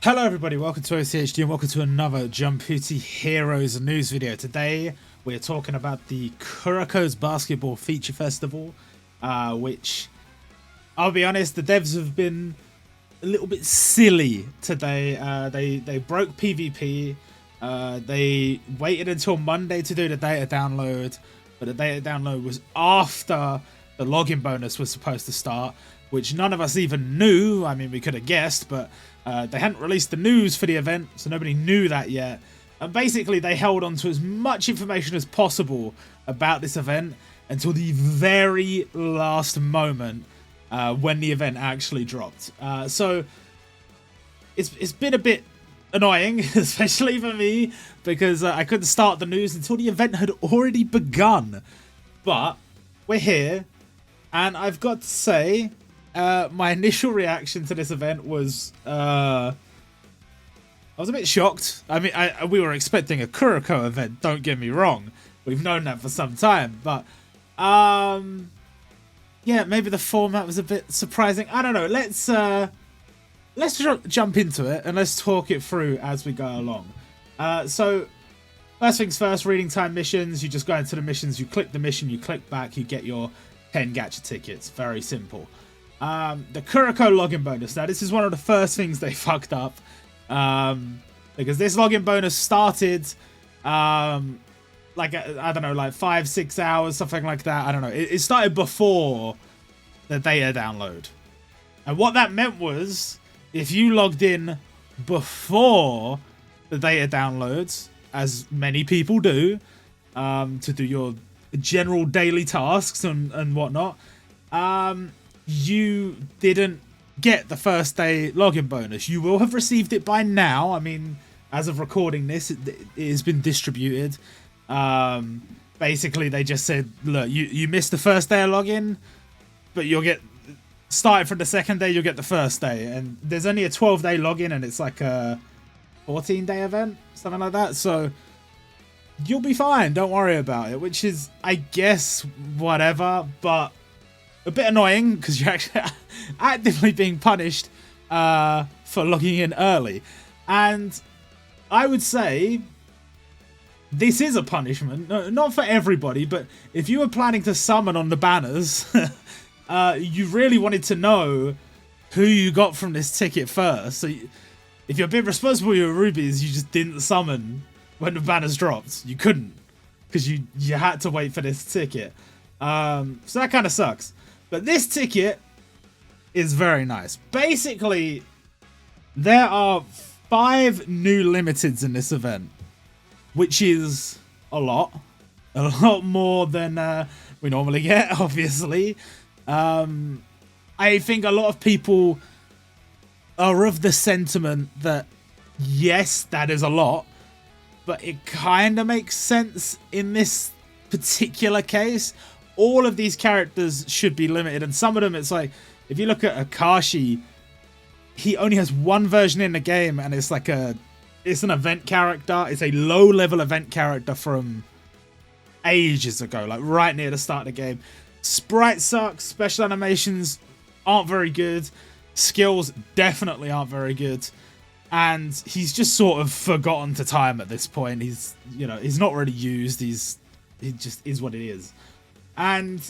Hello everybody, welcome to OCHD and welcome to another Jumputi Heroes news video. Today we're talking about the KUROKO'S Basketball Feature Festival, which, I'll be honest, the devs have been a little bit silly today. They broke PvP, they waited until Monday to do the data download, but the data download was after the login bonus was supposed to start, which none of us even knew. I mean, we could have guessed, but they hadn't released the news for the event, so nobody knew that yet. And basically, they held on to as much information as possible about this event until the very last moment when the event actually dropped. So it's been a bit annoying, especially for me, because I couldn't start the news until the event had already begun. But we're here, and I've got to say, my initial reaction to this event was, I was a bit shocked. I mean, we were expecting a Kuroko event, don't get me wrong. We've known that for some time, but, yeah, maybe the format was a bit surprising. I don't know. Let's jump into it and let's talk it through as we go along. So, first things first, reading time missions. You just go into the missions, you click the mission, you click back, you get your 10 gacha tickets. Very simple. The Kuroko login bonus. Now, this is one of the first things they fucked up, because this login bonus started, like, I don't know, like 5-6 hours, something like that. I don't know. It started before the data download. And what that meant was, if you logged in before the data downloads, as many people do, to do your general daily tasks and whatnot, you didn't get the first day login bonus. You will have received it by now. I mean, as of recording this, it has been distributed. Basically, they just said, look, you missed the first day of login, but you'll get, started from the second day, you'll get the first day. And there's only a 12-day login, and it's like a 14-day event, something like that. So you'll be fine. Don't worry about it, which is, I guess, whatever, but a bit annoying because you're actually actively being punished for logging in early. And I would say this is a punishment, not for everybody, but if you were planning to summon on the banners, you really wanted to know who you got from this ticket first. So if you're being responsible with your rubies, you just didn't summon when the banners dropped. You couldn't, because you had to wait for this ticket. So that kind of sucks. But this ticket is very nice. Basically, there are 5 new limiteds in this event, which is a lot more than we normally get, obviously. I think a lot of people are of the sentiment that, yes, that is a lot, but it kind of makes sense in this particular case. All of these characters should be limited, and some of them, it's like, if you look at Akashi, he only has one version in the game, and it's like it's an event character. It's a low-level event character from ages ago, like right near the start of the game. Sprite sucks, special animations aren't very good, skills definitely aren't very good, and he's just sort of forgotten to time at this point. He's not really used. He just is what it is. And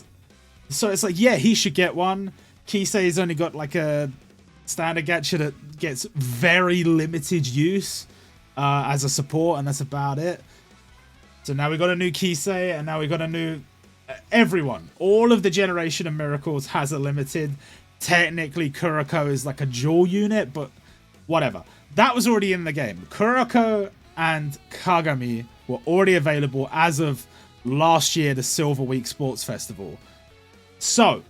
so it's like, yeah, he should get one. Kisei's only got like a standard gacha that gets very limited use as a support, and that's about it. So now we got a new Kisei, and now we got a new everyone. All of the Generation of Miracles has a limited. Technically, Kuroko is like a dual unit, but whatever. That was already in the game. Kuroko and Kagami were already available as of last year, the Silver Week Sports Festival. So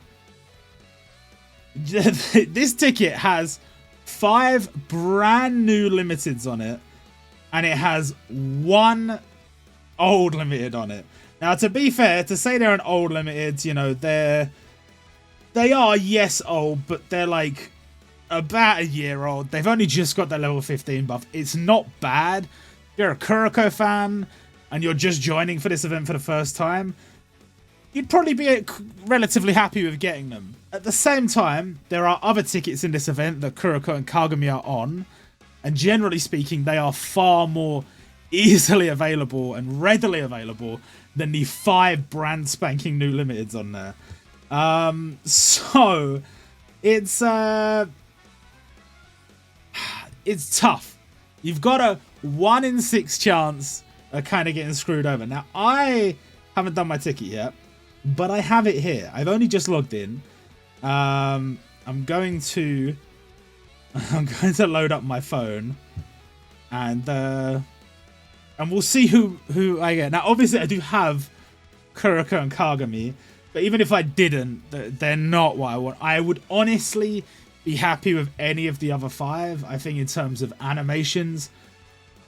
this ticket has 5 brand new limiteds on it, and it has 1 old limited on it. Now, to be fair, to say they're an old limited, you know, they are, yes, old, but they're like about a year old. They've only just got their level 15 buff. It's not bad. If you're a Kuroko fan and you're just joining for this event for the first time, you'd probably be relatively happy with getting them. At the same time, there are other tickets in this event that Kuroko and Kagami are on, And generally speaking, they are far more easily available and readily available than the 5 brand spanking new limiteds on there. So it's tough. You've got a 1 in 6 chance of kind of getting screwed over. Now, I haven't done my ticket yet, but I have it here. I've only just logged in. I'm going to load up my phone, and we'll see who I get. Now, obviously, I do have Kuroko and Kagami, but even if I didn't, they're not what I want. I would honestly be happy with any of the other 5. I think in terms of animations,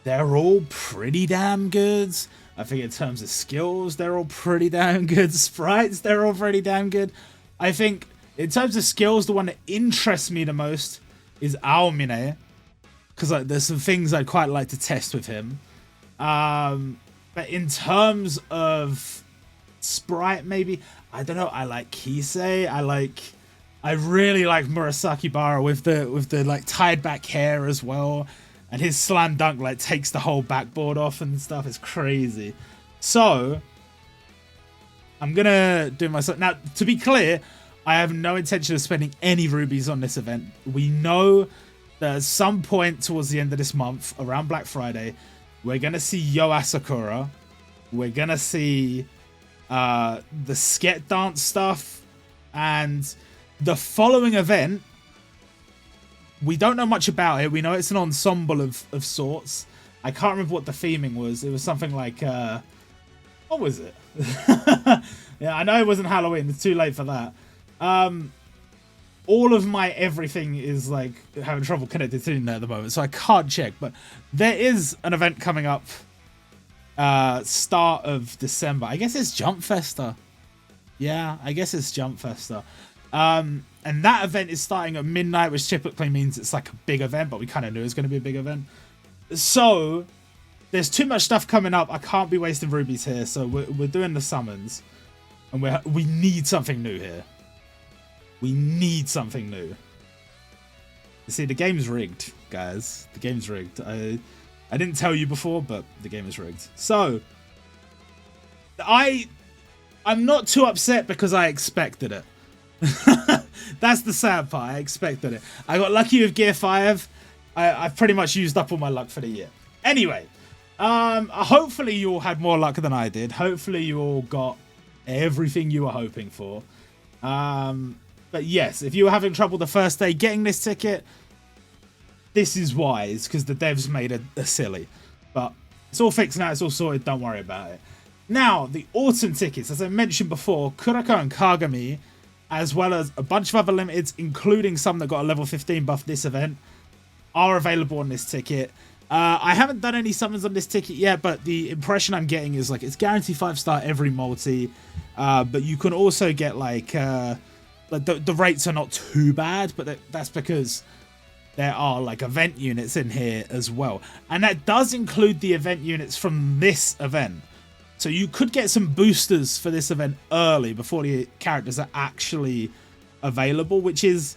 they're all pretty damn good. I think in terms of skills, they're all pretty damn good. Sprites, they're all pretty damn good. I think in terms of skills, the one that interests me the most is Aomine, because like, there's some things I'd quite like to test with him. But in terms of sprite, maybe, I don't know. I like Kisei. I really like Murasaki Bara with the like tied back hair as well. And his slam dunk like takes the whole backboard off and stuff. It's crazy. So I'm gonna do myself. Now, to be clear, I have no intention of spending any rubies on this event. We know that at some point towards the end of this month, around Black Friday, we're gonna see Yo Asakura. We're gonna see the Sket Dance stuff, and the following event, we don't know much about it. We know it's an ensemble of sorts. I can't remember what the theming was. It was something like, what was it? Yeah, I know it wasn't Halloween. It's too late for that. All of my everything is like having trouble connected to internet at the moment, so I can't check. But there is an event coming up, start of December. I guess it's Jump Festa. Yeah, I guess it's Jump Festa. And that event is starting at midnight, which typically means it's like a big event, but we kind of knew it was going to be a big event. So there's too much stuff coming up. I can't be wasting rubies here, so we're doing the summons, and we need something new here. We need something new. You see, the game's rigged, guys. The game's rigged. I didn't tell you before, but the game is rigged. So I'm not too upset because I expected it. That's the sad part. I expected it. I got lucky with Gear 5. I've pretty much used up all my luck for the year. Anyway, hopefully you all had more luck than I did. Hopefully you all got everything you were hoping for. But yes, if you were having trouble the first day getting this ticket, this is why. It's because the devs made a silly. But it's all fixed now. It's all sorted. Don't worry about it. Now, the autumn tickets, as I mentioned before, Kuroko and Kagami, as well as a bunch of other limiteds, including some that got a level 15 buff this event, are available on this ticket. I haven't done any summons on this ticket yet, but the impression I'm getting is like it's guaranteed 5-star every multi. But you can also get like the rates are not too bad, but that's because there are like event units in here as well. And that does include the event units from this event. So you could get some boosters for this event early before the characters are actually available, which is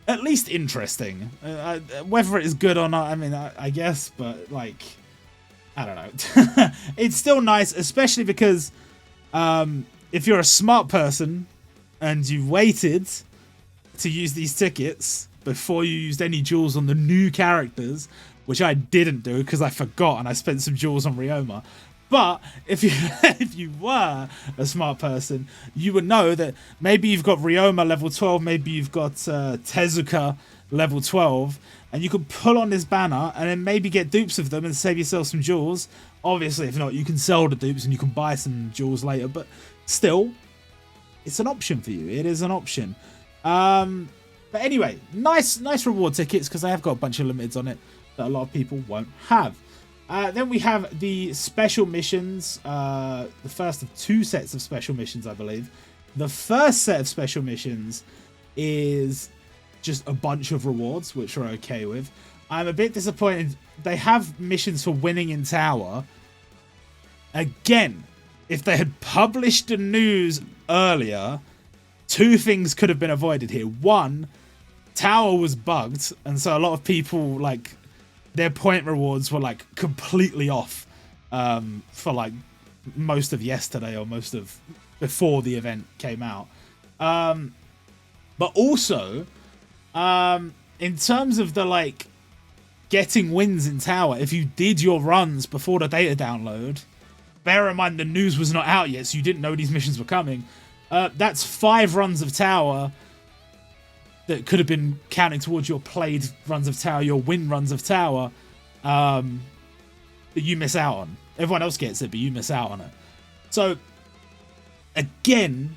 at least interesting. Whether it is good or not, I mean, I guess, but like, I don't know. It's still nice, especially because if you're a smart person and you waited to use these tickets before you used any jewels on the new characters, which I didn't do because I forgot and I spent some jewels on Ryoma. But if you were a smart person, you would know that maybe you've got Ryoma level 12, maybe you've got Tezuka level 12, and you could pull on this banner and then maybe get dupes of them and save yourself some jewels. Obviously, if not, you can sell the dupes and you can buy some jewels later, but still, it's an option for you. It is an option. But anyway, nice reward tickets because I have got a bunch of limiteds on it that a lot of people won't have. Then we have the special missions, the first of 2 sets of special missions, I believe. The first set of special missions is just a bunch of rewards, which we're okay with. I'm a bit disappointed. They have missions for winning in tower. Again, if they had published the news earlier, 2 things could have been avoided here. 1, tower was bugged, and so a lot of people like their point rewards were like completely off for like most of yesterday or most of before the event came out. But also, in terms of the like getting wins in tower, if you did your runs before the data download, bear in mind the news was not out yet, so you didn't know these missions were coming. That's 5 runs of tower that could have been counting towards your played runs of tower, your win runs of tower, that you miss out on. Everyone else gets it, but you miss out on it. So, again,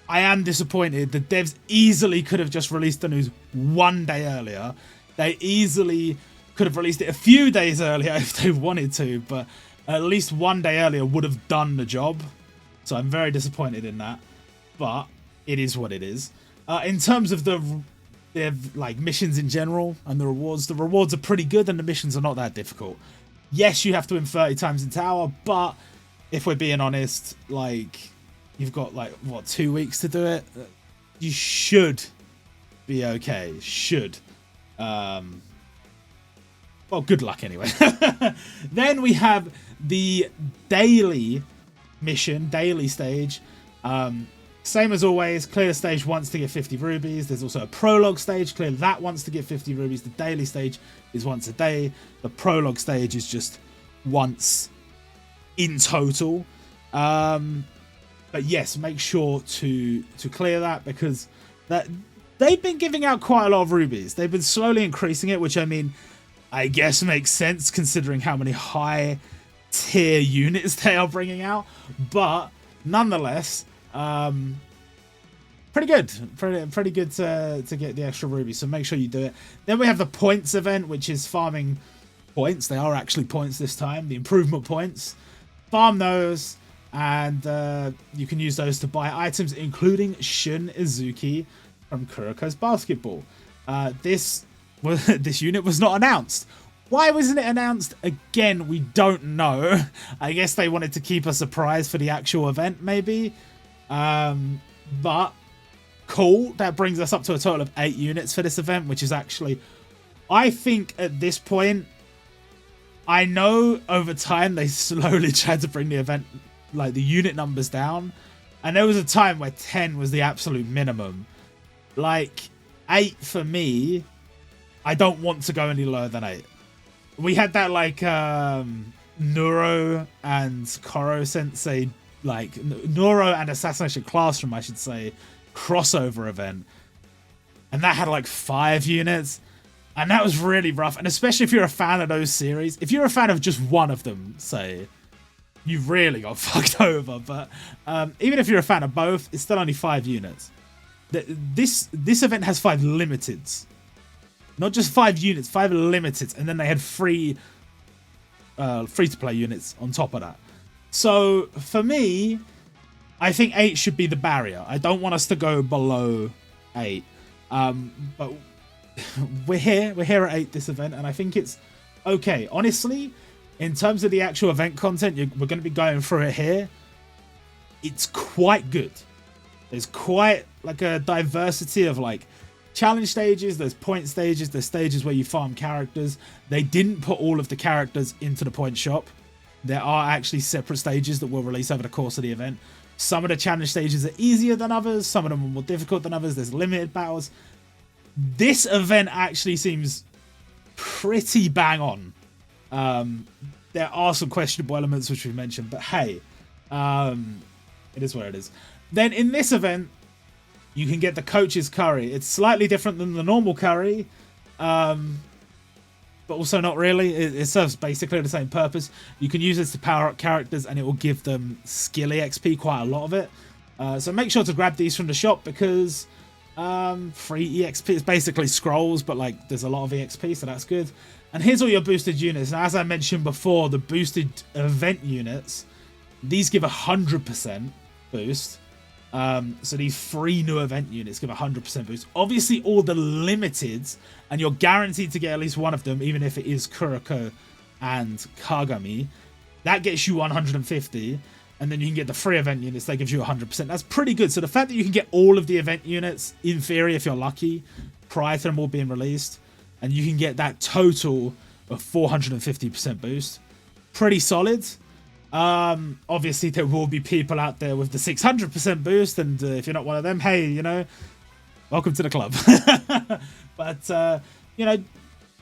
I am disappointed. The devs easily could have just released the news 1 day earlier. They easily could have released it a few days earlier if they wanted to, but at least 1 day earlier would have done the job. So I'm very disappointed in that, but it is what it is. In terms of the like missions in general and the rewards are pretty good and the missions are not that difficult. Yes, you have to win 30 times in tower, but if we're being honest, like you've got like what 2 weeks to do it. You should be okay. Should. Well, good luck anyway. Then we have the daily mission, daily stage. Same as always, clear the stage once to get 50 rubies. There's also a prologue stage, clear that once to get 50 rubies. The daily stage is once a day. The prologue stage is just once in total. But yes, make sure to clear that, because that they've been giving out quite a lot of rubies. They've been slowly increasing it, which I mean, I guess makes sense considering how many high tier units they are bringing out. But nonetheless, pretty good to get the extra rubies, so make sure you do it. Then we have the points event, which is farming points. They are actually points this time, the improvement points. Farm those, and you can use those to buy items, including Shun Izuki from KUROKO'S basketball. This unit was not announced. Why wasn't it announced? Again, we don't know. I guess they wanted to keep a surprise for the actual event, maybe. But cool. That brings us up to a total of 8 units for this event, which is actually, I think at this point, I know over time they slowly tried to bring the event, like the unit numbers down. And there was a time where 10 was the absolute minimum. Like 8 for me, I don't want to go any lower than 8. We had that like Neuro and Koro Sensei, like Neuro and Assassination Classroom, I should say, crossover event, and that had like 5 units, and that was really rough. And especially if you're a fan of those series, if you're a fan of just one of them, say, you really got fucked over. But even if you're a fan of both, it's still only 5 units. This event has 5 limiteds, not just 5 units, 5 limiteds, and then they had free to play units on top of that. So for me, I think 8 should be the barrier. I don't want us to go below 8. But we're here at 8 this event, and I think it's okay. Honestly, in terms of the actual event content, we're going to be going through it here. It's quite good. There's quite like a diversity of like challenge stages, there's point stages, there's stages where you farm characters. They didn't put all of the characters into the point shop. There are actually separate stages that will release over the course of the event. Some of the challenge stages are easier than others. Some of them are more difficult than others. There's limited battles. This event actually seems pretty bang on. There are some questionable elements which we mentioned, but hey, it is what it is. Then in this event, you can get the coach's curry. It's slightly different than the normal curry, but also not really. It serves basically the same purpose. You can use this to power up characters, and it will give them skill EXP, quite a lot of it. So make sure to grab these from the shop, because free EXP is basically scrolls, but like there's a lot of EXP, so that's good. And here's all your boosted units. Now, as I mentioned before, the boosted event units, these give 100% boost. So these 3 new event units give 100% boost. Obviously, all the limiteds, and you're guaranteed to get at least one of them, even if it is Kuroko and Kagami. That gets you 150, and then you can get the 3 event units. That gives you 100%. That's pretty good. So the fact that you can get all of the event units, in theory, if you're lucky, prior to them all being released, and you can get that total of 450% boost. Pretty solid. Obviously, there will be people out there with the 600% boost, and if you're not one of them, hey, you know, welcome to the club. But, you know,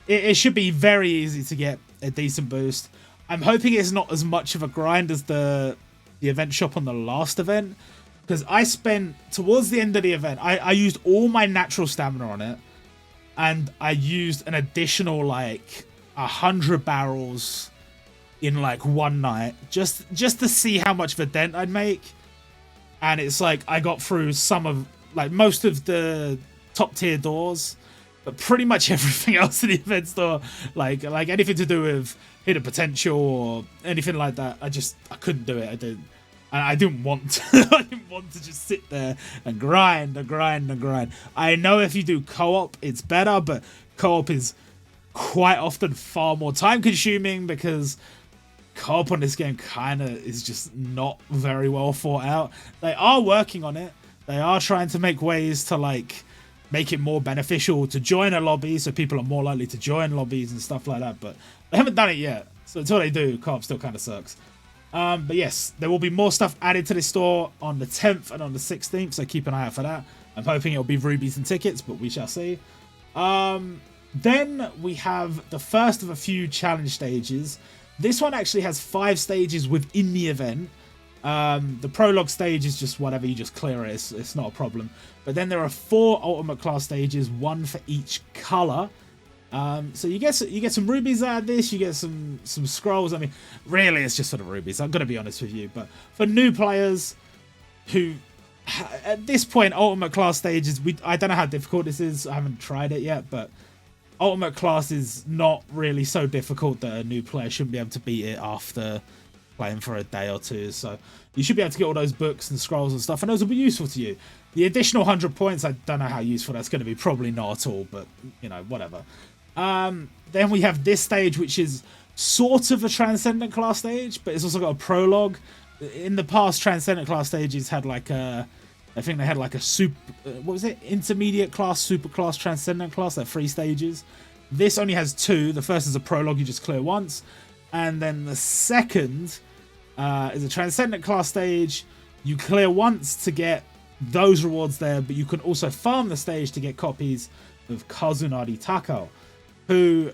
it should be very easy to get a decent boost. I'm hoping it's not as much of a grind as the event shop on the last event, because I spent, towards the end of the event, I used all my natural stamina on it, and I used an additional, like, 100 barrels in, like, one night, just to see how much of a dent I'd make. And it's like, I got through some of, like, most of the top tier doors, but pretty much everything else in the event store, like anything to do with hidden potential or anything like that, I couldn't do it. I didn't want to. I didn't want to just sit there and grind. I know if you do co-op, it's better, but co-op is quite often far more time consuming, because co-op on this game kind of is just not very well thought out. They are working on it. They are trying to make ways to, like, make it more beneficial to join a lobby, so people are more likely to join lobbies and stuff like that, but they haven't done it yet. So until they do, co-op still kind of sucks. But yes, there will be more stuff added to this store on the 10th and on the 16th, so keep an eye out for that. I'm hoping it'll be rubies and tickets, but we shall see. Then we have the first of a few challenge stages. This one actually has 5 stages within the event. The prologue stage is just whatever, you just clear it, it's not a problem. But then there are 4 ultimate class stages, 1 for each color. So you get some rubies out of this, you get some scrolls. I mean, really it's just for the rubies, I'm gonna be honest with you. But for new players who, at this point, ultimate class stages, I don't know how difficult this is, I haven't tried it yet, but ultimate class is not really so difficult that a new player shouldn't be able to beat it after playing for a day or two. So you should be able to get all those books and scrolls and stuff, and those will be useful to you. The additional 100 points, I don't know how useful that's going to be, probably not at all, but you know, whatever. Then we have this stage, which is sort of a transcendent class stage, but it's also got a prologue. In the past, transcendent class stages had like a, I think they had like a super, what was it, intermediate class, super class, transcendent class, like 3 stages. This only has 2. The first is a prologue, you just clear once, and then the second is a transcendent class stage. You clear once to get those rewards there, but you can also farm the stage to get copies of Kazunari Takao, who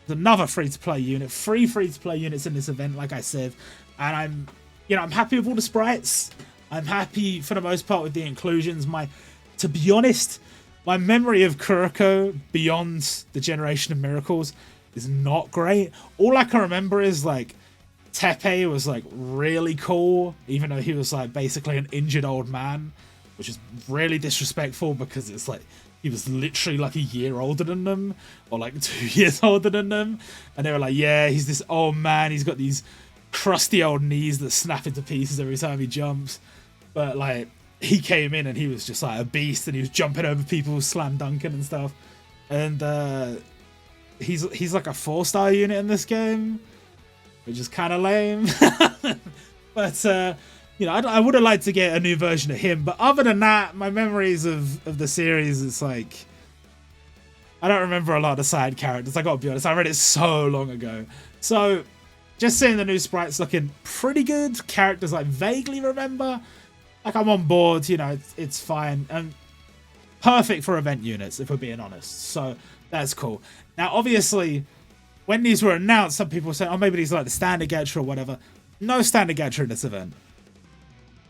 is another free-to-play unit. 3 free-to-play units in this event, like I said, and I'm happy with all the sprites. I'm happy for the most part with the inclusions. To be honest, my memory of Kuroko beyond the Generation of Miracles is not great. All I can remember is, like, Tepe was, like, really cool, even though he was, like, basically an injured old man, which is really disrespectful, because it's like he was literally like a year older than them, or like 2 years older than them, and they were like, yeah, he's this old man, he's got these crusty old knees that snap into pieces every time he jumps. But like, he came in and he was just like a beast, and he was jumping over people, slam dunking and stuff. And he's like a 4-star unit in this game, which is kind of lame. But you know, I would have liked to get a new version of him. But other than that, my memories of the series, it's like, I don't remember a lot of the side characters, I gotta be honest. I read it so long ago. So just seeing the new sprites looking pretty good, characters I vaguely remember, like, I'm on board, you know, it's fine. And perfect for event units, if we're being honest. So that's cool. Now, obviously, when these were announced, some people said, oh, maybe these are like the standard gacha or whatever. No standard gacha in this event.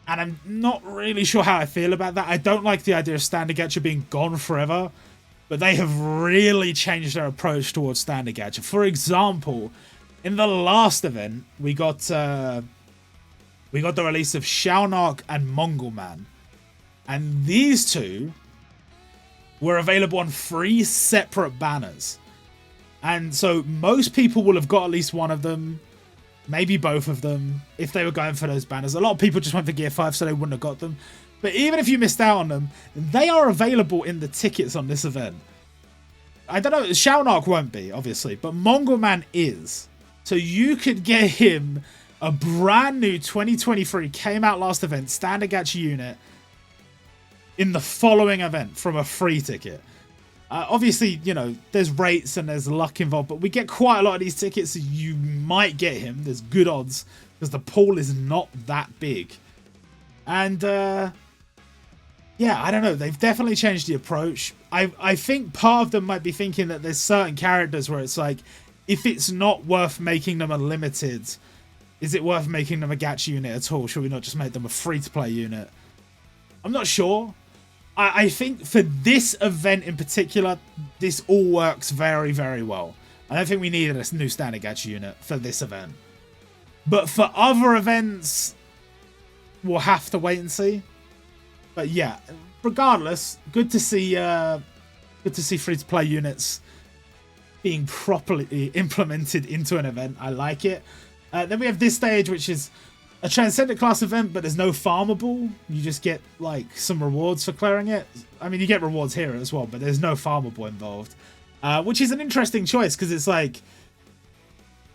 And I'm not really sure how I feel about that. I don't like the idea of standard gacha being gone forever, but they have really changed their approach towards standard gacha. For example, in the last event, we got the release of Shaunark and Mongol Man. And these 2 were available on 3 separate banners. And so most people will have got at least one of them, maybe both of them, if they were going for those banners. A lot of people just went for Gear 5, so they wouldn't have got them. But even if you missed out on them, they are available in the tickets on this event. I don't know, Shaunark won't be, obviously, but Mongol Man is. So you could get him a brand new 2023, came out last event, standard gacha unit, in the following event from a free ticket. Obviously, you know, there's rates and there's luck involved, but we get quite a lot of these tickets, so you might get him. There's good odds because the pool is not that big. And yeah, I don't know. They've definitely changed the approach. I think part of them might be thinking that there's certain characters where it's like, if it's not worth making them a limited, is it worth making them a gacha unit at all? Should we not just make them a free-to-play unit? I'm not sure. I think for this event in particular, this all works very, very well. I don't think we needed a new standard gacha unit for this event. But for other events, we'll have to wait and see. But yeah, regardless, good to see free-to-play units being properly implemented into an event. I like it. Then we have this stage, which is a Transcendent class event, but there's no farmable. You just get, like, some rewards for clearing it. I mean, you get rewards here as well, but there's no farmable involved. Which is an interesting choice, because it's like,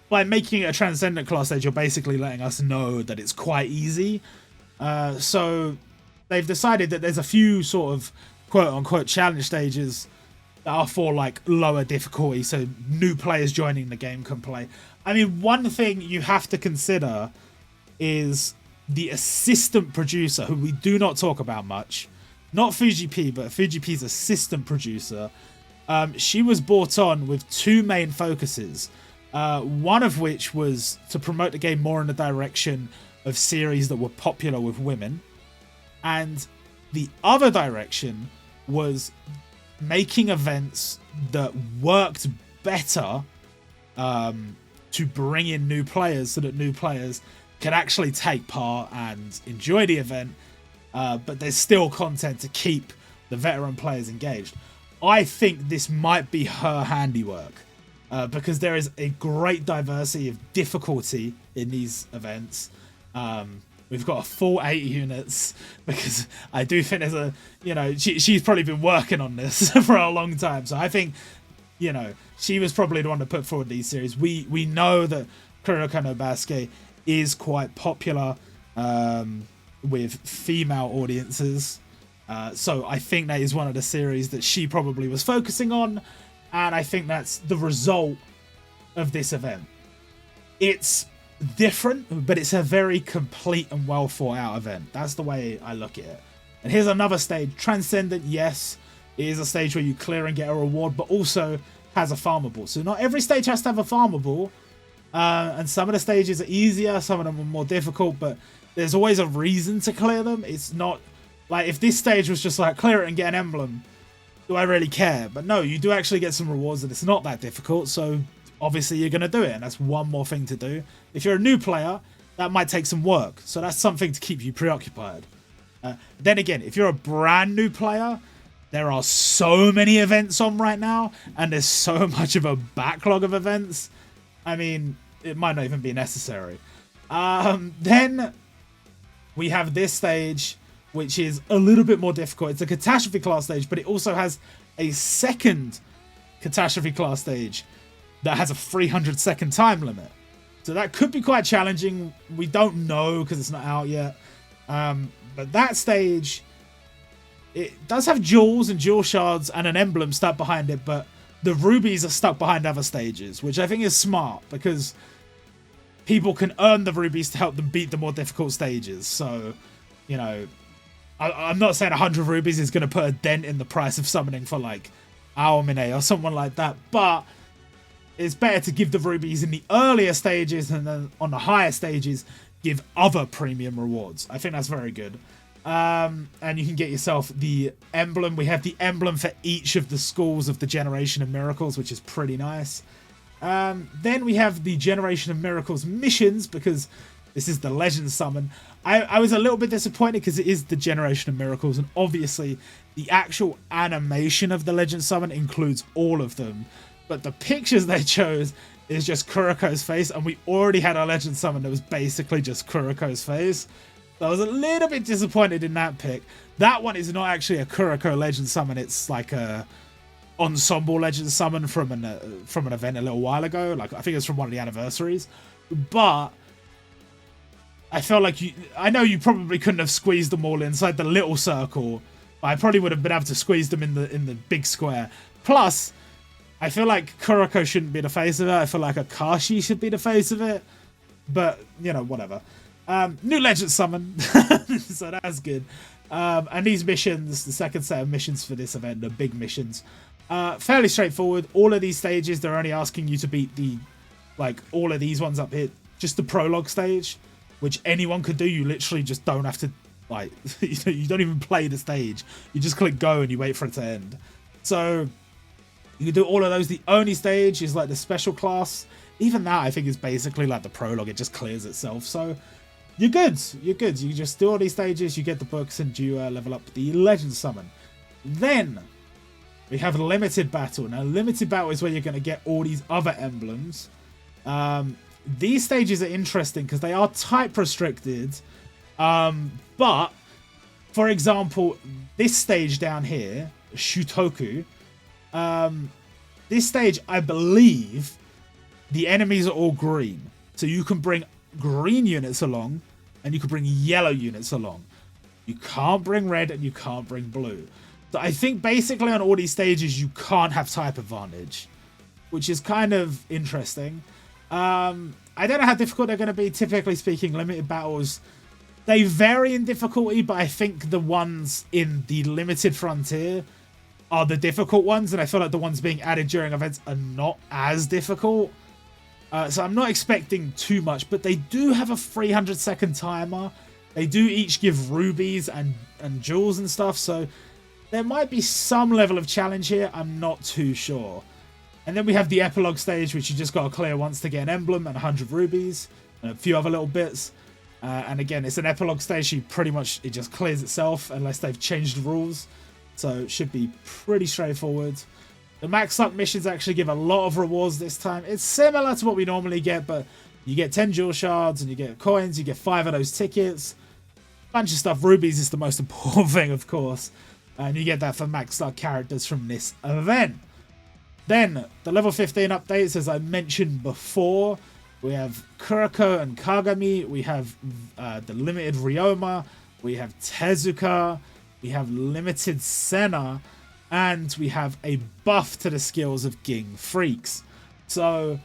by making it a Transcendent class stage, you're basically letting us know that it's quite easy. So they've decided that there's a few sort of quote-unquote challenge stages that are for, like, lower difficulty, so new players joining the game can play. I mean, one thing you have to consider is the assistant producer, who we do not talk about much. Not FujiP, but FujiP's assistant producer. She was brought on with two main focuses. One of which was to promote the game more in the direction of series that were popular with women. And the other direction was making events that worked better to bring in new players, so that new players can actually take part and enjoy the event, but there's still content to keep the veteran players engaged. I think this might be her handiwork, because there is a great diversity of difficulty in these events. We've got a full 80 units, because I do think there's a, you know, she's probably been working on this for a long time. So I think, you know, she was probably the one to put forward these series. We know that Kurono Bas is quite popular with female audiences. So I think that is one of the series that she probably was focusing on. And I think that's the result of this event. It's different, but it's a very complete and well thought out event. That's the way I look at it. And here's another stage. Transcendent, yes, it is a stage where you clear and get a reward, but also has a farmable. So not every stage has to have a farmable. And some of the stages are easier, some of them are more difficult, but there's always a reason to clear them. It's not like, if this stage was just like clear it and get an emblem, do I really care? But no, you do actually get some rewards and it's not that difficult, so obviously you're going to do it, and that's one more thing to do. If you're a new player, that might take some work, so that's something to keep you preoccupied. Then again, if you're a brand new player, there are so many events on right now, and there's so much of a backlog of events. I mean, it might not even be necessary. Then we have this stage, which is a little bit more difficult. It's a Catastrophe class stage, but it also has a second Catastrophe class stage that has a 300-second time limit. So that could be quite challenging. We don't know because it's not out yet. But that stage, it does have jewels and jewel shards and an emblem stuck behind it, but the rubies are stuck behind other stages, which I think is smart because people can earn the rubies to help them beat the more difficult stages. So, you know, I'm not saying 100 rubies is going to put a dent in the price of summoning for like Aomine or someone like that, but it's better to give the rubies in the earlier stages and then on the higher stages give other premium rewards. I think that's very good. And you can get yourself the emblem. We have the emblem for each of the schools of the Generation of Miracles, which is pretty nice. Then we have the Generation of Miracles missions, because this is the Legend Summon. I was a little bit disappointed because it is the Generation of Miracles, and obviously the actual animation of the Legend Summon includes all of them. But the pictures they chose is just Kuroko's face, and we already had a Legend Summon that was basically just Kuroko's face. So I was a little bit disappointed in that pick. That one is not actually a Kuroko Legend Summon. It's like a ensemble Legend Summon from an event a little while ago. Like, I think it's from one of the anniversaries. But I felt like I know you probably couldn't have squeezed them all inside the little circle, but I probably would have been able to squeeze them in the big square. Plus, I feel like Kuroko shouldn't be the face of it. I feel like Akashi should be the face of it. But, you know, whatever. New legend summon. So that's good. And these missions, the second set of missions for this event, the big missions, fairly straightforward. All of these stages, they're only asking you to beat the, like, all of these ones up here. Just the prologue stage, which anyone could do. You literally just don't have to, like, you don't even play the stage. You just click go and you wait for it to end. So you can do all of those. The only stage is like the special class. Even that, I think, is basically like the prologue. It just clears itself. So you're good. You're good. You just do all these stages. You get the books and you level up the legend summon. Then we have limited battle. Now, limited battle is where you're going to get all these other emblems. These stages are interesting because they are type restricted. But, for example, this stage down here, Shutoku, this stage, I believe, the enemies are all green. So you can bring green units along and you can bring yellow units along. You can't bring red and you can't bring blue. So I think basically on all these stages, you can't have type advantage, which is kind of interesting. I don't know how difficult they're going to be. Typically speaking, limited battles, they vary in difficulty, but I think the ones in the limited frontier are the difficult ones, and I feel like the ones being added during events are not as difficult. So I'm not expecting too much, but they do have a 300-second timer. They do each give rubies and jewels and stuff, so there might be some level of challenge here. I'm not too sure. And then we have the epilogue stage, which you just got to clear once to get an emblem and 100 rubies and a few other little bits. And again, it's an epilogue stage. So it just clears itself unless they've changed the rules. So it should be pretty straightforward. The max luck missions actually give a lot of rewards this time. It's similar to what we normally get, but you get 10 jewel shards and you get coins. You get 5 of those tickets. Bunch of stuff. Rubies is the most important thing, of course. And you get that for max luck characters from this event. Then, the level 15 updates, as I mentioned before, we have Kuroko and Kagami, we have the limited Ryoma, we have Tezuka, we have limited Senna, and we have a buff to the skills of Ging Freaks. So,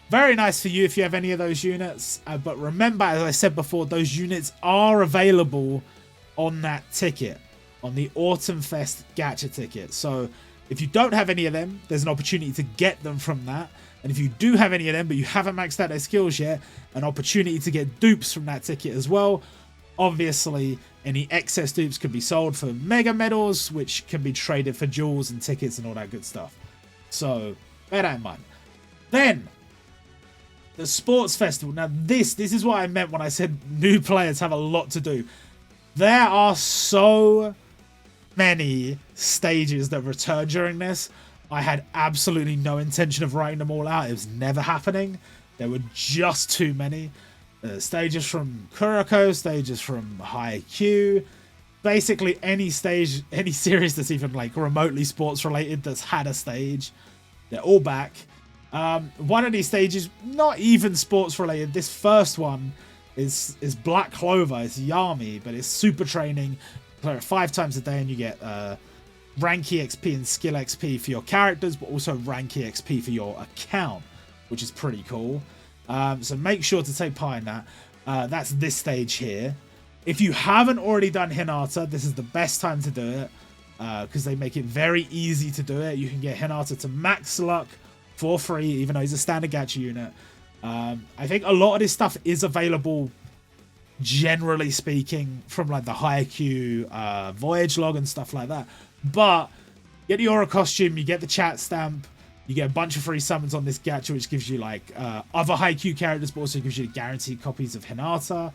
very nice for you if you have any of those units, but remember, as I said before, those units are available on that ticket, on the Autumn Fest gacha ticket. So, if you don't have any of them, there's an opportunity to get them from that. And if you do have any of them, but you haven't maxed out their skills yet, an opportunity to get dupes from that ticket as well. Obviously, any excess dupes can be sold for mega medals, which can be traded for jewels and tickets and all that good stuff. So, bear that in mind. Then, the sports festival. Now, this is what I meant when I said new players have a lot to do. There are so many stages that return during this. I had absolutely no intention of writing them all out. It was never happening. There were just too many. Stages from Kuroko, stages from Haikyuu. Basically any stage, any series that's even like remotely sports related that's had a stage. They're all back. One of these stages, not even sports related. This first one is Black Clover. It's Yami, but it's super training. Play it 5 times a day and you get rank EXP and skill XP for your characters, but also rank EXP for your account, which is pretty cool. So make sure to take part in that. That's this stage here. If you haven't already done Hinata, this is the best time to do it because they make it very easy to do it. You can get Hinata to max luck for free, even though he's a standard gacha unit. I think a lot of this stuff is available, generally speaking, from like the Haikyuu voyage log and stuff like that. But you get the aura costume, you get the chat stamp, you get a bunch of free summons on this gacha, which gives you like other Haikyuu characters, but also gives you guaranteed copies of Hinata.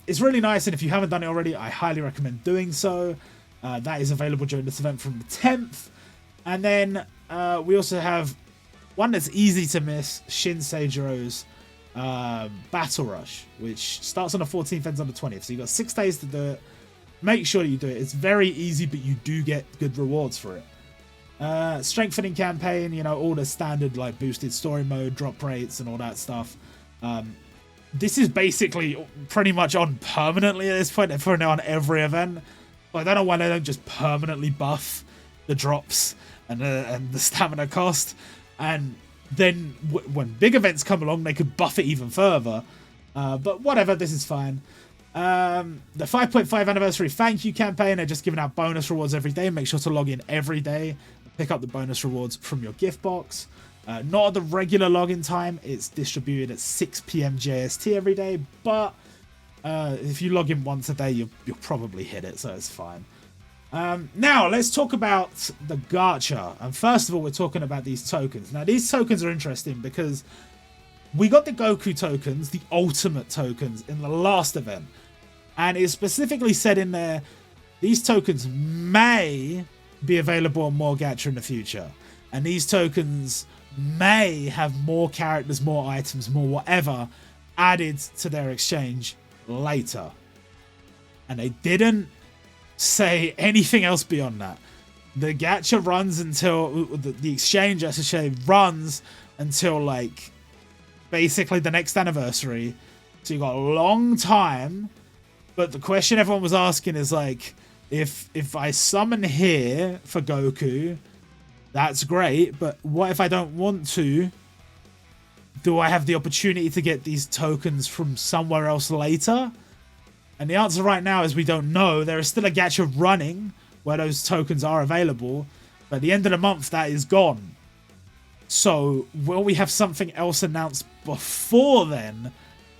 It's really nice, and if you haven't done it already, I highly recommend doing so. That is available during this event from the 10th. And then we also have one that's easy to miss, Shin Seijiro's Battle Rush, which starts on the 14th, ends on the 20th. So you've got 6 days to do it. Make sure you do it. It's very easy, but you do get good rewards for it. Strengthening campaign, you know, all the standard like boosted story mode, drop rates, and all that stuff. This is basically pretty much on permanently at this point. They're putting it on every event. But I don't know why they don't just permanently buff the drops and the stamina cost. And then when big events come along, they could buff it even further. But whatever, this is fine. The 5.5 anniversary thank you campaign, they're just giving out bonus rewards every day. Make sure to log in every day and pick up the bonus rewards from your gift box. Not at the regular login time. It's distributed at 6 p.m. JST every day, but if you log in once a day, you'll probably hit it, so it's fine. Now, let's talk about the gacha. And first of all, we're talking about these tokens. Now, these tokens are interesting because we got the Goku tokens, the ultimate tokens, in the last event. And it specifically said in there, these tokens may be available on more gacha in the future. And these tokens may have more characters, more items, more whatever added to their exchange later. And they didn't say anything else beyond that. The gacha runs until the exchange, I should say, runs until like basically the next anniversary. So you got a long time. But the question everyone was asking is like, if I summon here for Goku, that's great, but what if I don't want to? Do I have the opportunity to get these tokens from somewhere else later? And the answer right now is we don't know. There is still a gacha running where those tokens are available, but at the end of the month, that is gone. So will we have something else announced before then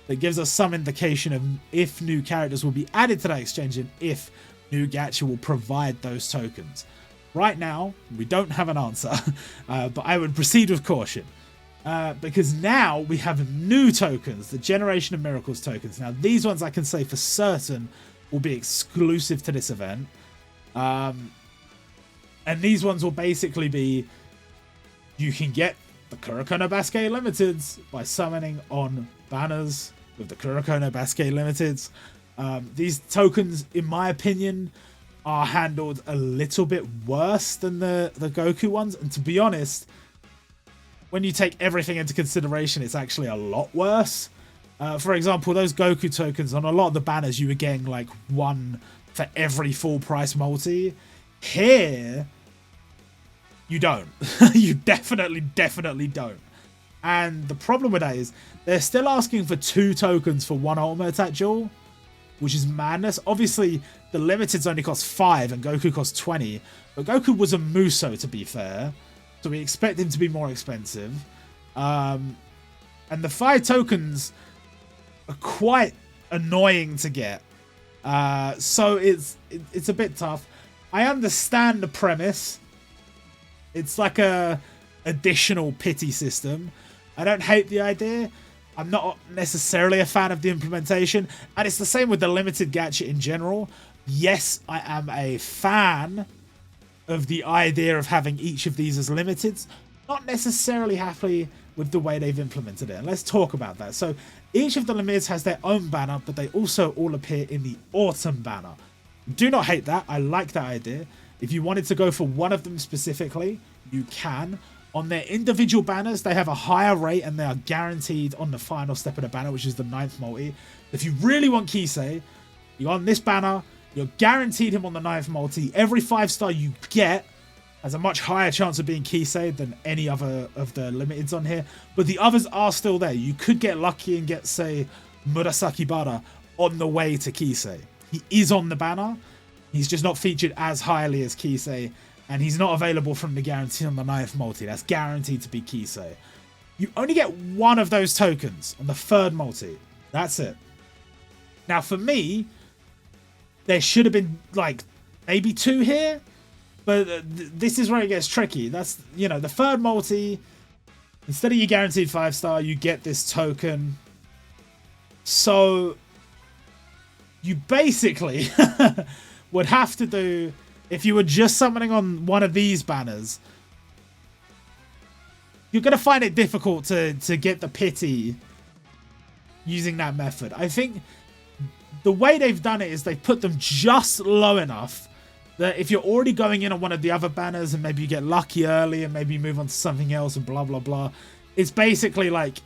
that gives us some indication of if new characters will be added to that exchange and if new gacha will provide those tokens? Right now, we don't have an answer, but I would proceed with caution. Because now we have new tokens, the Generation of Miracles tokens. Now, these ones I can say for certain will be exclusive to this event. And these ones will basically be, you can get the Kurono Bas Limiteds by summoning on banners with the Kurono Bas Limiteds. These tokens, in my opinion, are handled a little bit worse than the Goku ones. And to be honest, when you take everything into consideration, it's actually a lot worse. For example, those Goku tokens, on a lot of the banners, you were getting like one for every full price multi. Here, you don't. You definitely don't. And the problem with that is they're still asking for 2 tokens for 1 ultimate attack duel, which is madness. Obviously, the limiteds only cost 5 and Goku cost 20. But Goku was a Muso, to be fair. So we expect him to be more expensive. And the 5 tokens are quite annoying to get. So it's a bit tough. I understand the premise. It's like a additional pity system. I don't hate the idea. I'm not necessarily a fan of the implementation. And it's the same with the limited gacha in general. Yes, I am a fan of the idea of having each of these as limiteds. Not necessarily happy with the way they've implemented it. And let's talk about that. So each of the limiteds has their own banner, but they also all appear in the autumn banner. Do not hate that. I like that idea. If you wanted to go for one of them specifically, you can. On their individual banners, they have a higher rate and they are guaranteed on the final step of the banner, which is the 9th multi. If you really want Kisei, you're on this banner, you're guaranteed him on the 9th multi. Every 5-star you get has a much higher chance of being Kisei than any other of the limiteds on here. But the others are still there. You could get lucky and get, say, Murasaki Bara on the way to Kisei. He is on the banner. He's just not featured as highly as Kisei. And he's not available from the guarantee on the 9th multi. That's guaranteed to be Kisei. You only get 1 of those tokens on the 3rd multi. That's it. Now, for me, there should have been, like, maybe 2 here. But this is where it gets tricky. That's, you know, the 3rd multi, instead of your guaranteed 5-star, you get this token. So, you basically would have to do... If you were just summoning on one of these banners, you're going to find it difficult to get the pity using that method. I think the way they've done it is they've put them just low enough that if you're already going in on one of the other banners and maybe you get lucky early and maybe you move on to something else and blah, blah, blah. It's basically like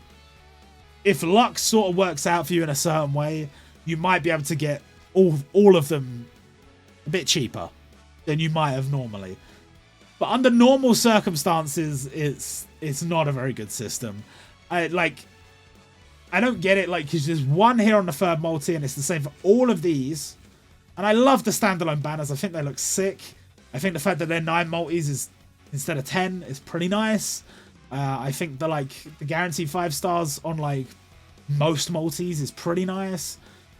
if luck sort of works out for you in a certain way, you might be able to get all of them a bit cheaper than you might have normally. But under normal circumstances, it's not a very good system. I don't get it, like, because there's one here on the third multi, and it's the same for all of these. And I love the standalone banners. I think they look sick. I think the fact that they're 9 multis is instead of 10 is pretty nice. I think the guaranteed 5 stars on like most multis is pretty nice.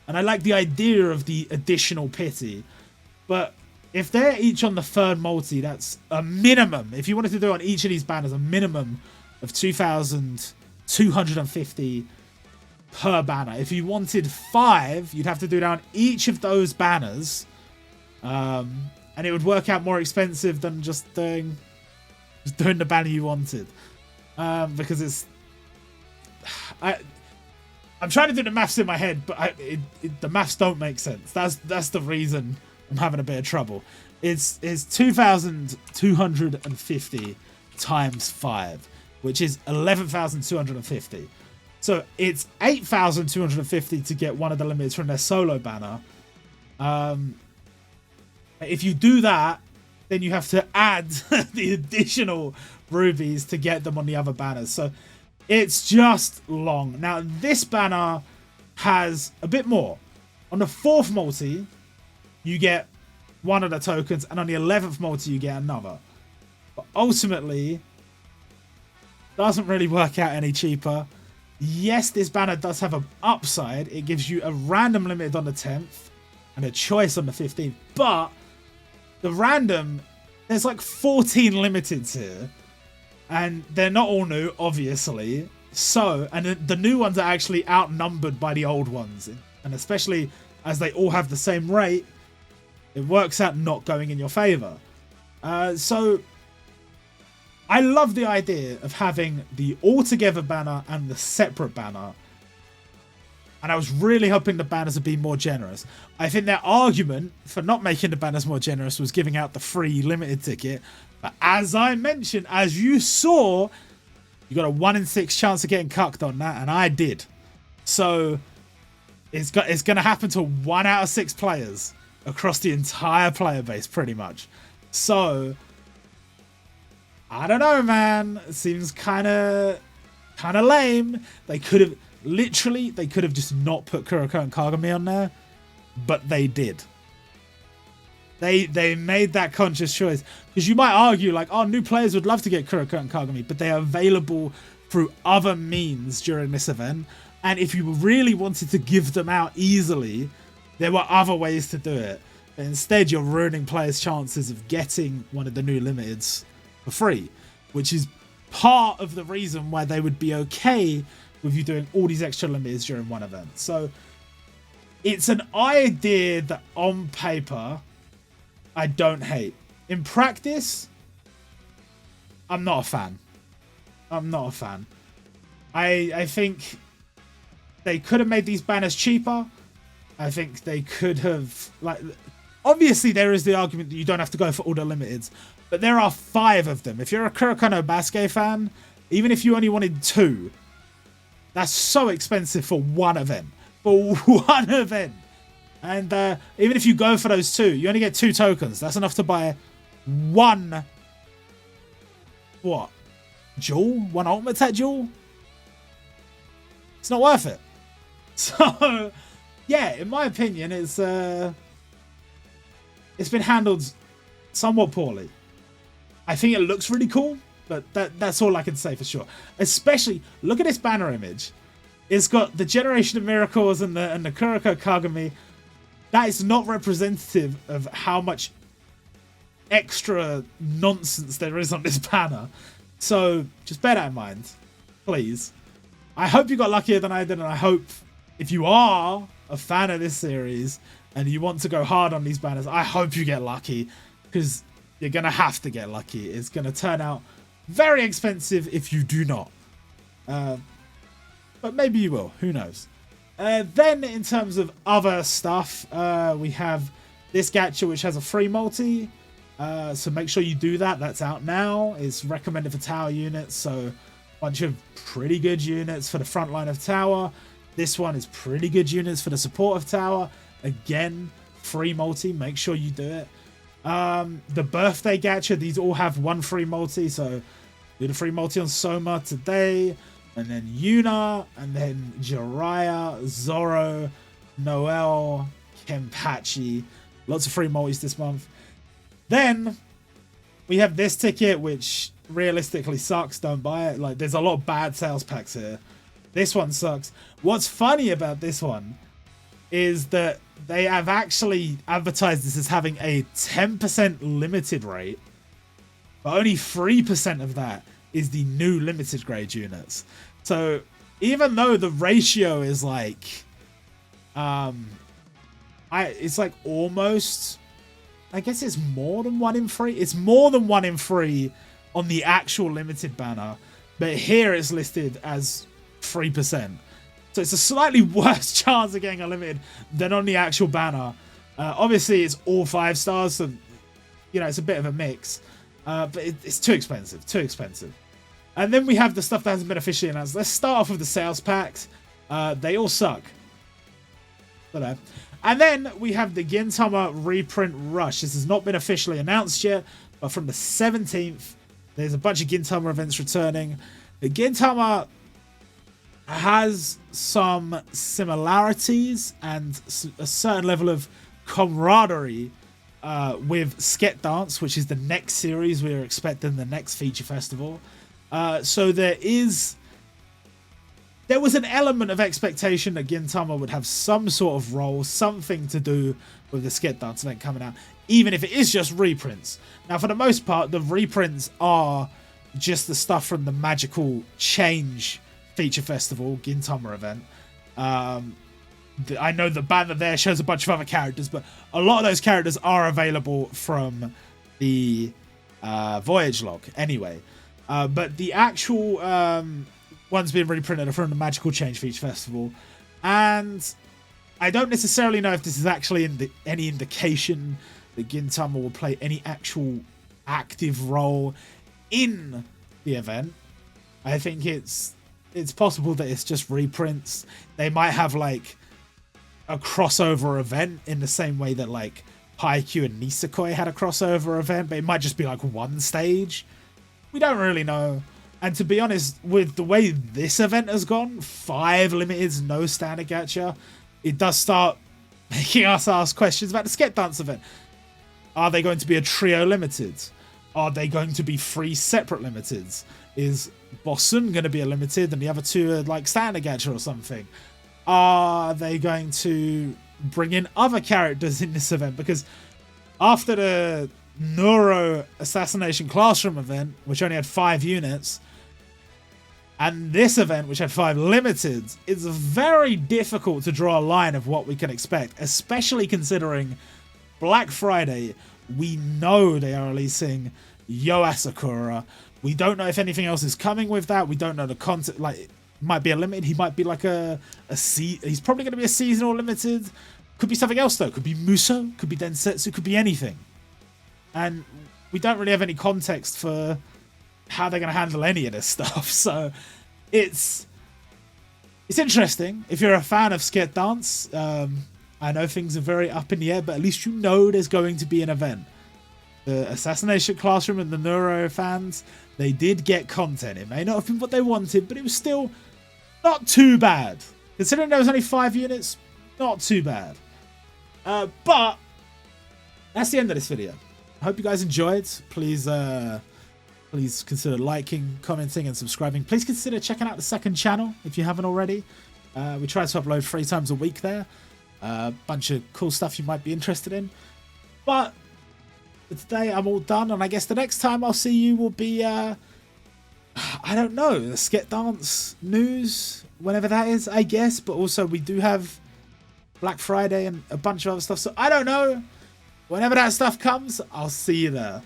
And I like the idea of the additional pity. But if they're each on the third multi, that's a minimum. If you wanted to do on each of these banners, a minimum of 2,250 per banner. If you wanted 5, you'd have to do it on each of those banners. And it would work out more expensive than just doing the banner you wanted. Because it's... I'm trying to do the maths in my head, but the maths don't make sense. That's the reason I'm having a bit of trouble. It's 2,250 times 5, which is 11,250. So it's 8,250 to get one of the limiteds from their solo banner. If you do that, then you have to add the additional rubies to get them on the other banners. So it's just long. Now, this banner has a bit more. On the 4th multi, you get one of the tokens, and on the 11th multi, you get another. But ultimately, doesn't really work out any cheaper. Yes, this banner does have an upside. It gives you a random limited on the 10th and a choice on the 15th. But the random, there's like 14 limiteds here. And they're not all new, obviously. So, and the new ones are actually outnumbered by the old ones. And especially as they all have the same rate, it works out not going in your favor. So, I love the idea of having the all-together banner and the separate banner. And I was really hoping the banners would be more generous. I think their argument for not making the banners more generous was giving out the free limited ticket. But as I mentioned, as you saw, you got a 1 in 6 chance of getting cucked on that, and I did. So it's going to happen to 1 out of 6 players across the entire player base, pretty much. So I don't know, man. It seems kind of lame. They could have just not put Kuroko and Kagami on there, but they did. They made that conscious choice. Because you might argue, like, oh, new players would love to get Kuroko and Kagami, but they are available through other means during this event. And if you really wanted to give them out easily, there were other ways to do it. But instead, you're ruining players' chances of getting one of the new limiteds for free, which is part of the reason why they would be okay with you doing all these extra limiteds during one event. So it's an idea that on paper I don't hate. In practice, I'm not a fan. I think they could have made these banners cheaper. I think they could have, like, obviously there is the argument that you don't have to go for all the limiteds, but there are 5 of them. If you're a Kurono Bas fan, even if you only wanted 2, that's so expensive for one event. And even if you go for those 2, you only get 2 tokens. That's enough to buy 1... what? Jewel? 1 ultimate attack jewel? It's not worth it. So, yeah, in my opinion, it's been handled somewhat poorly. I think it looks really cool, but that's all I can say for sure. Especially, look at this banner image. It's got the Generation of Miracles and the Kuroko Kagami. That is not representative of how much extra nonsense there is on this banner. So just bear that in mind, please. I hope you got luckier than I did, and I hope if you are a fan of this series and you want to go hard on these banners, I hope you get lucky, because you're going to have to get lucky. It's going to turn out very expensive if you do not. But maybe you will. Who knows? Then, in terms of other stuff, we have this gacha, which has a free multi. So make sure you do that. That's out now. It's recommended for tower units. So a bunch of pretty good units for the front line of tower. This one is pretty good units for the support of tower. Again, free multi. Make sure you do it. The birthday gacha, these all have one free multi, so do the free multi on Soma today, and then Yuna, and then Jiraiya, Zoro, Noel, Kenpachi. Lots of free multis this month. Then we have this ticket, which realistically sucks. Don't buy it. Like, there's a lot of bad sales packs here. This one sucks. What's funny about this one is that they have actually advertised this as having a 10% limited rate, but only 3% of that is the new limited grade units. So even though the ratio is like, it's like almost, I guess it's more than 1 in 3. It's more than 1 in 3 on the actual limited banner, but here it's listed as 3%. So it's a slightly worse chance of getting a limited than on the actual banner. Obviously, it's all 5 stars, so you know it's a bit of a mix. But it's too expensive, too expensive. And then we have the stuff that hasn't been officially announced. Let's start off with the sales packs. They all suck. And then we have the Gintama reprint rush. This has not been officially announced yet, but from the 17th, there's a bunch of Gintama events returning. The Gintama has some similarities and a certain level of camaraderie with Sket Dance, which is the next series we're expecting, the next feature festival. So there was an element of expectation that Gintama would have some sort of role, something to do with the Sket Dance event coming out, even if it is just reprints. Now, for the most part, the reprints are just the stuff from the Magical Change feature festival, Gintama event. I know the banner there shows a bunch of other characters, but a lot of those characters are available from the Voyage log anyway. But the actual ones being reprinted are from the Magical Change feature festival, and I don't necessarily know if this is actually any indication that Gintama will play any actual active role in the event. I think it's possible that it's just reprints. They might have like a crossover event in the same way that like Haikyuu and Nisekoi had a crossover event, but it might just be like one stage. We don't really know. And to be honest, with the way this event has gone, 5 limiteds, no standard gacha, it does start making us ask questions about the Sket Dance event. Are they going to be a trio limited? Are they going to be 3 separate limiteds? Is Bossun going to be a limited and the other 2 are like standard gacha or something? Are they going to bring in other characters in this event? Because after the Neuro Assassination Classroom event, which only had 5 units, and this event, which had 5 limiteds, it's very difficult to draw a line of what we can expect, especially considering Black Friday, we know they are releasing Yo Asakura. We don't know if anything else is coming with that. We don't know the content. Like, it might be a limited. He might be like he's probably going to be a seasonal limited. Could be something else, though. Could be Muso. Could be Densetsu. Could be anything. And we don't really have any context for how they're going to handle any of this stuff. So it's interesting. If you're a fan of Sket Dance, I know things are very up in the air, but at least you know there's going to be an event. The Assassination Classroom and the Neuro fans, they did get content. It may not have been what they wanted, but it was still not too bad. Considering there was only 5 units, not too bad. But that's the end of this video. I hope you guys enjoyed. Please consider liking, commenting, and subscribing. Please consider checking out the second channel if you haven't already. We try to upload 3 times a week there. A bunch of cool stuff you might be interested in. But for today, I'm all done. And I guess the next time I'll see you will be, I don't know, the Sket Dance news, whenever that is, I guess. But also we do have Black Friday and a bunch of other stuff. So I don't know. Whenever that stuff comes, I'll see you there.